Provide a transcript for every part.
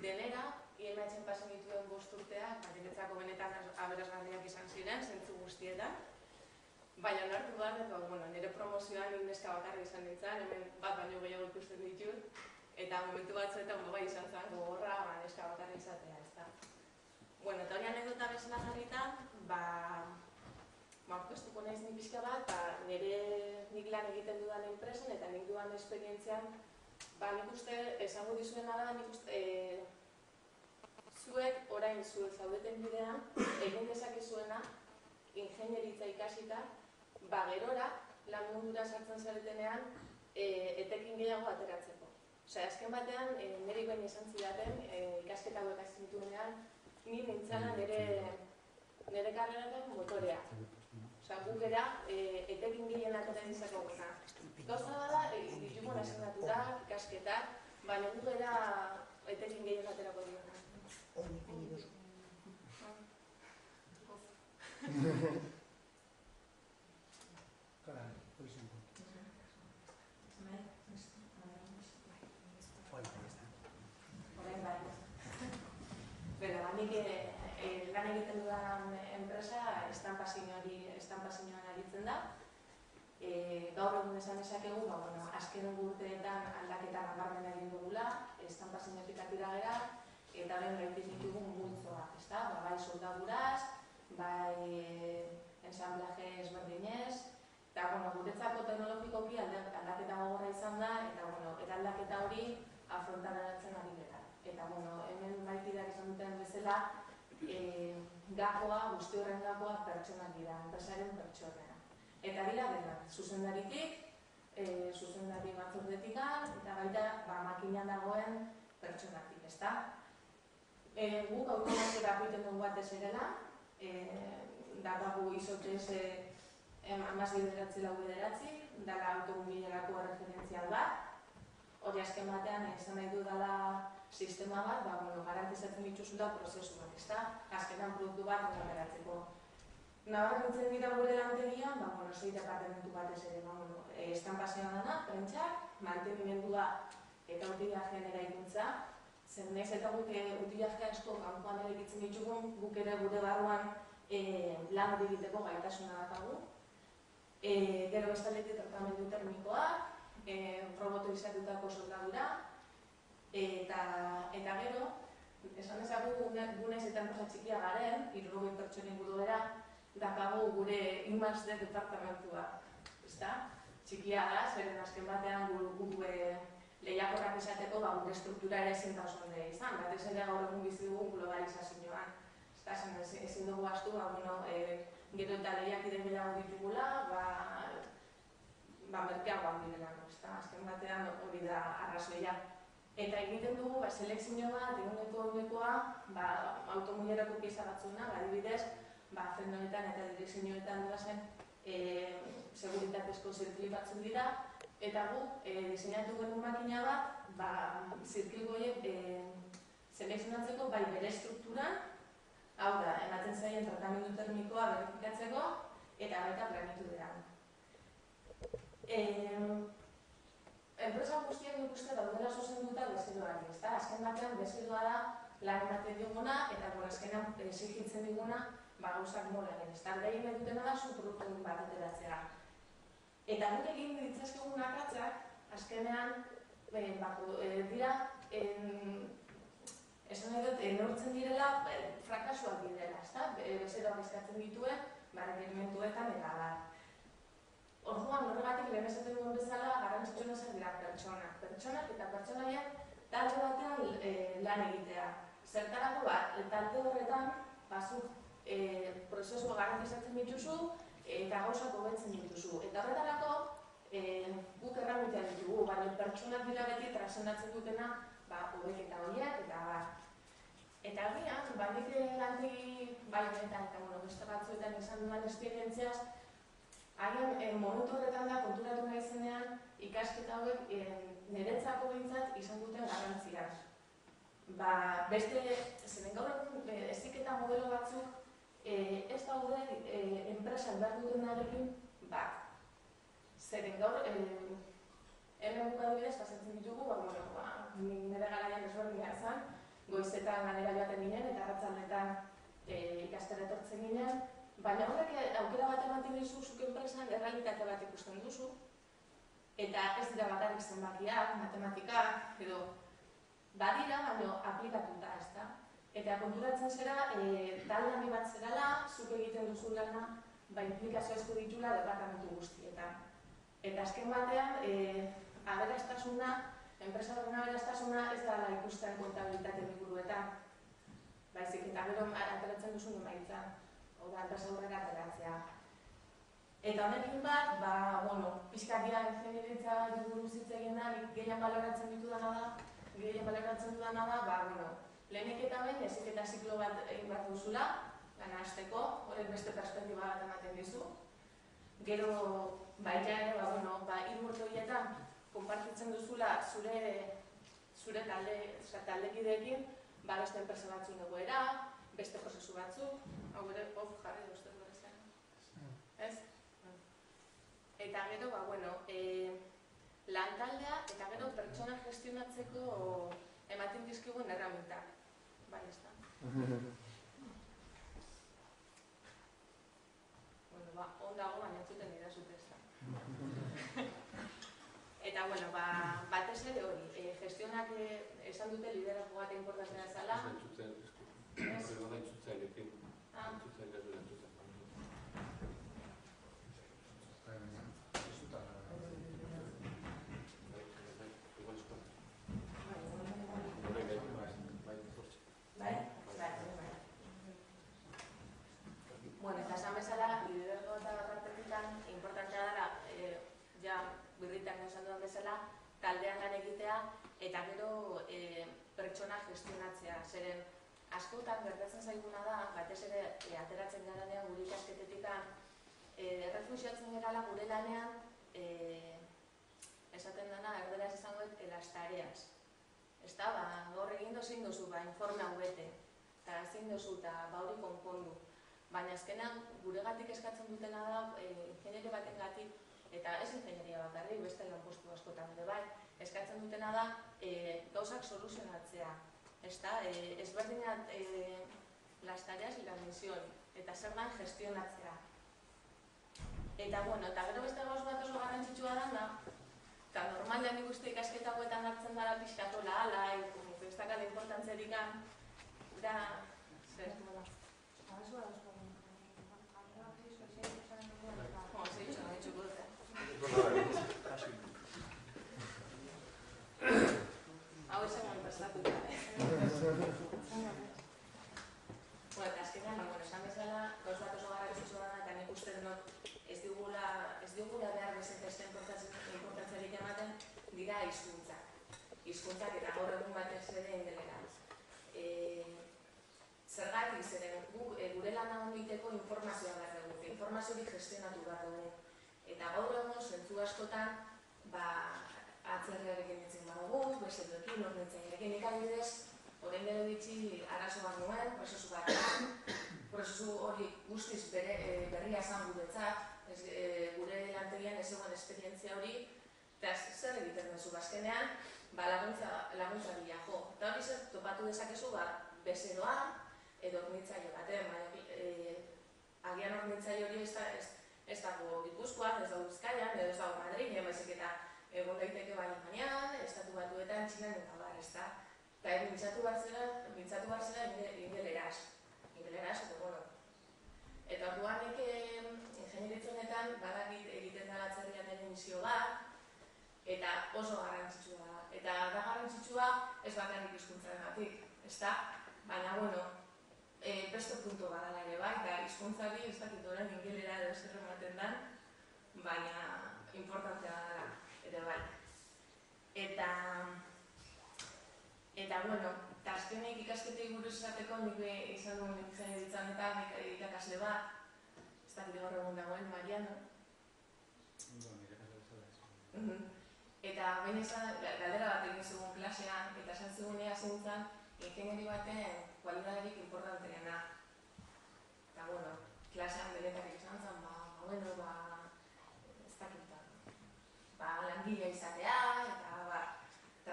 denera, IMH-en pasen dituen 5 urteak, niretzako benetan aberasgarriak izan ziren, zentzu guztietan. Baina onartu behar, nire promozioan neska bakarra izan nintzen, hemen bat baino gehiago ikusten ditut, eta momentu batzuetan bai izan zen gogorra neska bakarra izatea, ezta. Eta hori anekdota bezala jarrita, aurkeztuko naiz nik pixka bat, nik lan egiten dudan enpresen eta nik dudan esperientzian, nik uste, esango dizuena da, nik uste, zuek orain zuek zaudeten bidean, egin dezakezuena, ingenieritza ikasita, gerora, lan mundura sartzen zaretenean, etekin gehiago ateratzeko. Azken batean, niri baina esan zidaten, ikasketa hauek hasi nituenean, ni nintzala nire karreraten motorea. Guk era, etekin gehien atera izako guna. Gauza da, ditugun asignatura, ikasketak, baina guk era etekin gehien aterako dira. Nik lan egiten dudan enpresa estanpazioan aritzen da. Gaur egun esan ezakegu, azken urteetan aldaketa nabarmena egin dugula, estanpazioetik atira gara, eta horren gaitik ditugun multzoak, bai soldaduraz, bai ensamblaje ezberdinez, eta guretzako teknologikoki aldaketa gogorra izan da, eta aldaketa hori afrontaratzen ari gara. Eta hemen baitidak izan duten bezala, gakoa, guzti horren gakoa pertsonak dira, enpresaren pertsonera. Eta dira dena, zuzendaritik, zuzendari batzordetikan, eta baita makinan dagoen pertsonatik, ezta? Guk automaziora joiten dugu batez erela, dago izotez 10.909, dala automobilerako erreferentzial bat. Hori azken batean, esan nahi dudala sistema bat, garantizatzen dituzula prozesu bat, ezta? Azkenan produktu bat garatzeko. Nabarmentzen dira gure lantegian, sei departamentu batez ere, estanpazioan dana, prentsak, mantenimendua eta utilajean eraikuntza. Zer nahiz eta guk utilajea asko kanpoan eraikitzen ditugun, guk ere gure barruan lan hori egiteko gaitasuna dakagu. Gero bestaldetik tratamendu termikoak, robotoizatutako soldadura, eta gero, esan ezagu gunez eta enpresa txikia garen, 60 pertsonen inguru dakagu gure I+D departamentua. Txikia da, zeren azken batean gu lehiakorrak izateko gure struktura ere ezin da oso ondo izan, batez ere gaur egun bizi dugun globalizazioan. Ezin dugu ahaztu, gero eta lehiakide gehiago ditugula, merkeagoan direlako, azken batean hori da arrazoia. Eta egiten dugu selekzio bat, egunekoa, automobilerako pieza batzuena, adibidez, frenoetan eta direkzioetan doazen seguritatezko zirkili batzuk dira, eta guk diseinatu genuen makina bat, zirkili horiek selekzionatzeko bai bere estrukturan, hau da, ematen zaien tratamendu termikoa verifikatzeko, eta baita planitudean. Enpresa guztiak nik uste daudela zuzenduta bezeroari, ezta? Azken batean bezeroa da lan ematen diguna eta azkenan exigitzen diguna gauzak nola egin, ezta? Gehien nahi dutena da zu produktu bat ateratzea. Eta guk egin ditzazkegun akatzak, azkenean dira, esan nahi dut, neurtzen direla frakasuak direla, ezta? Bezeroak eskatzen dituen, requerimentuetan eta da. Orduan, horregatik lehen esaten duen bezala, garrantzitsuna zer dira pertsonak. Pertsonak eta pertsonaiak talde batean lan egitea. Zertarako talde horretan, zuk prozesua garantizatzen dituzu eta gauzak hobetzen dituzu. Eta horretarako, guk erramutea ditugu, baina pertsonak dira beti trasenatzen dutena hobeketa horiek eta bar. Eta agian, nik lantegi bai honetan eta beste batzuetan izan duan esperientziaz, agian momentu horretan da konturatu nahi zenean ikasketa hauek niretzako behintzat izan duten garrantziaz. Beste, zeren gaur egun heziketa modelo batzuk ez daude enpresan behar dutenarekin bat. Zeren gaur, hemen bukadibidez pasatzen ditugu, nire garaian desberdina zen, goizetan lanera joaten ginen eta arratsaldetan ikastera etortzen ginen, baina horrek aukera bat ematen dizu zuk enpresan errealitate bat ikusten duzu, eta ez dira bakarrik zenbakiak, matematikak, edo badira, baina aplikatuta, ezta? Eta konturatzen zera, talde handi bat zerala, zuk egiten duzu lana, implikazio asko ditula departamentu guztietan. Eta azken batean, aberastasuna, enpresaren aberastasuna ez da ikusten kontabilitate liburuetan. Baizik, eta gero ateratzen duzun emaitza, hau da, enpresa aurrera ateratzea. Eta honekin bat, pixkatia ingenieritza buruz hitz egin da, gehien baloratzen dudana da, lehenik eta behin heziketa ziklo bat egin behar duzula, lana hasteko, horrek beste perspektiba bat ematen dizu. Gero, baita ere, hiru urte horietan, konpartitzen duzula zure taldekideekin, beste enpresa batzun egoera, beste prozesu batzuk, hau ere, jarri duzten zen. Ez? Eta gero, lantaldea eta gero pertsona gestionatzeko ematen dizkigun erramintak. Bai, ez da. Ondago, baina entzuten dira zute ez da. Eta, batez ere hori, gestionak esan dute liderazgo bat inportantzia zela. Eta esan bezala, liderazgo eta partekitan importantea dela, birritan esan dudan bezala, taldean lan egitea eta gero pertsona gestionatzea. Zeren, askotan gertatzen zaiguna da, batez ere ateratzen garanean gure ikasketetik errefusiatzen gerala gure lanean esaten dena, erderaz izango las tareas. Gaur egin dozin duzu, informe hau bete, eta zein duzu, eta hori konpondu. Baina azkenean guregatik eskatzen dutena da, ingenieria batengatik, eta ez ingenieria bakarrik, beste lanpostu askotan ere bai, eskatzen dutena da gauzak soluzionatzea. Ezberdinak las tareas y la misión, eta zer dan gestionatzea. Eta gero beste gauz bat oso garrantzitsua da, eta normalean nik uste ikasketa hauetan hartzen dara pixkatola ala, ez dakala importantzerik da, zer, hau esan gari pasatu da. Eta azkenean, esan bezala, gauz bat oso garrantzitsua da, eta nik uste denok ez digula behar bezain importantzerik ematen dira hizkuntzak. Hizkuntzak eta gaur egun batez ere ingeleraz. Zergatik, zeren gure lana egiteko informazioa behar dugu, informaziorik gestionatu behar dugu. Eta gaur egun, zentzu askotan, atzerriarekin ditzen badugu, bestetuekin, ordentzailerekin ikadidez, horrein gero ditzi arazo bat nuen, prozesu bat prozesu hori guztiz berria zan guretzat, gure lantegian ez egon esperientzia hori, eta zer egiten duzu bazkenean, laguntza bila jo. Eta hori zer topatu dezakezu bezeroa, edo ornitzaile baten, agian ornitzaile hori ez dago Gipuzkoan, ez dago Bizkaian, edo ez dago Madrilen, baizik eta egon daiteke Alemanian, Estatu Batuetan, Txinan eta bar, ez da. Eta mintzatu behar zela ingeleraz, eta Eta orduan ingenieritzonetan badakit egiten dela atzerrian emisio bat, eta oso garrantzitsua da. Eta da garrantzitsua ez bakarrik hizkuntzagatik, ez da? Baina, beste puntu badala ere bai, eta hizkuntzari ez dakit orain ingelera edo zer ematen den, baina importantea dela ere bai. Eta azkenik ikasketei buruz esateko nik izan duen ingenieritzan eta irakasle bat, ez dakit gaur egun dagoen, Mariano. Eta behin izan, galdera bat egin zegoen klasean, eta esan zegoenea zintzen, ingenieri baten kualitaterik importanteena. Eta, klasean beretak izan zen, ez dakit, langile izatea, eta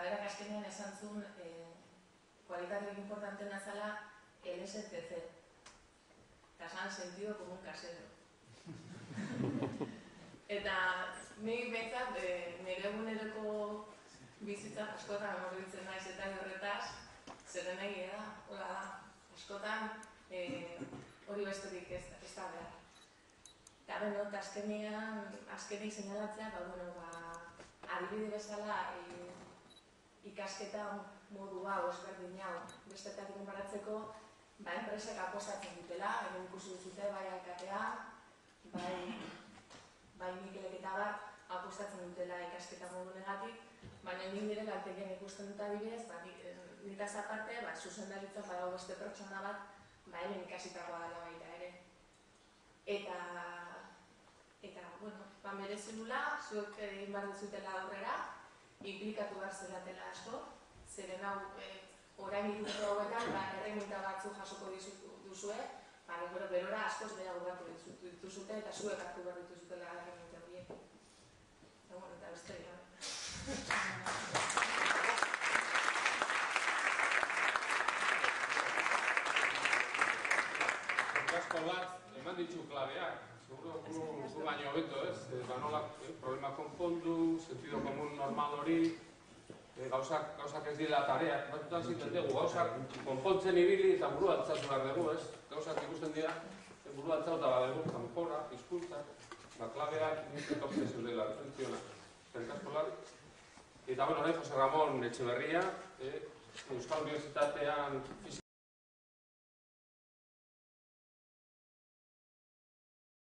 berak azkenean esan zuen kualitateak importantena zela LSTC. Eta esan sentido común casero. Eta nik behintzat nire eguneroko bizitza askotan horretzen naiz eta horretaz, zeren egia da, hola da, askotan hori besterik ez da behar. Eta beno, azkenik seinalatzea, adibide bezala ikasketa modu hau, ezberdin hau, bestetatik konparatzeko, enpresak apostatzen dutela, egin ikusi duzute, bai alkatea, bai Mikelek eta bat, apostatzen dutela ikasketa modu negatik, baina nik nire lantegian ikusten dut adibidez, nitaz aparte, zuzendaritzan badago beste pertsona bat, hemen ikasitakoa dela baita ere. Eta, merezi dula, zuek egin behar duzutela aurrera, implikatu behar zelatela asko, zeren hau, orain ikutu hauetan, erreminta batzuk jasoko duzue, berora askoz gehiago batu dituzute eta zuek hartu behar dituzutela erreminta horiek. Eta besterik gabe. Asko bat, eman ditu klabeak, seguro zu baino hobeto, ez? Nola problema konpondu, sentido común normal hori, gauzak ez dira tareak, batutan ziten dugu, gauzak konpontzen ibili eta buru altzatu behar dugu, ez? Gauzak ikusten dira, buru altzatu behar dugu, kanpora, hizkuntzak, klabeak nintzen obsesio dela, funtziona. Zerikaskolar. Eta, Jose Ramon Etxeberria, Euskal Unibertsitatean